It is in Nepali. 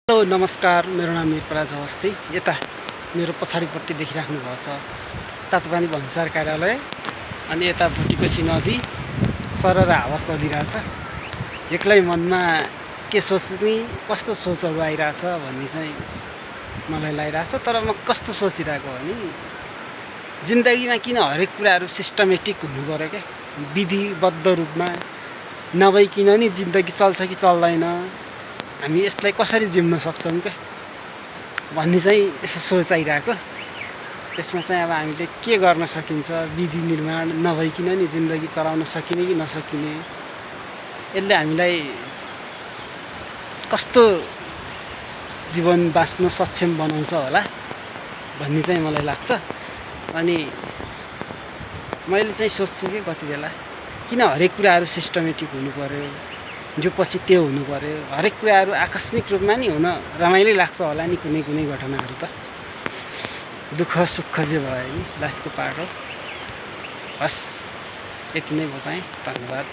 हेलो नमस्कार, मेरो नाम मिरपराज अवस्थी। यता मेरो पछाडिपट्टि देखिराख्नु भएको छ तातोपानी भन्सार कार्यालय। अनि यता भुटीकोशी नदी सरर हावा चलिरहेछ। एक्लै मनमा के सोच्ने, कस्तो सोचहरू आइरहेछ भन्ने चाहिँ मलाई लागिरहेछ। तर म कस्तो सोचिरहेको भने जिन्दगीमा किन हरेक कुराहरू सिस्टमेटिक हुनु पर्यो क्या, विधिबद्ध रूपमा नभइकन नि जिन्दगी चल्छ कि चल्दैन, हामी यसलाई कसरी जिम्न सक्छौँ क्या भन्ने चाहिँ यसो सोच आइरहेको। त्यसमा चाहिँ अब हामीले के गर्न सकिन्छ, विधि निर्माण नभइकन नि जिन्दगी चलाउन सकिने कि नसकिने, यसले हामीलाई कस्तो जीवन बाँच्न सक्षम बनाउँछ होला भन्ने चाहिँ मलाई लाग्छ। अनि मैले चाहिँ सोच्छु कि कति बेला किन हरेक कुराहरू सिस्टमेटिक हुनु पर्यो, जो पछि त्यो हुनु पर्यो। हरेक कुराहरू आकस्मिक रूपमा नि हुन रमाइलो लाग्छ होला नि, कुनै कुनै घटनाहरू त दुःख सुख जे भयो नि लाइफको पार्ट हो। हस्, यति नै बताएँ। धन्यवाद।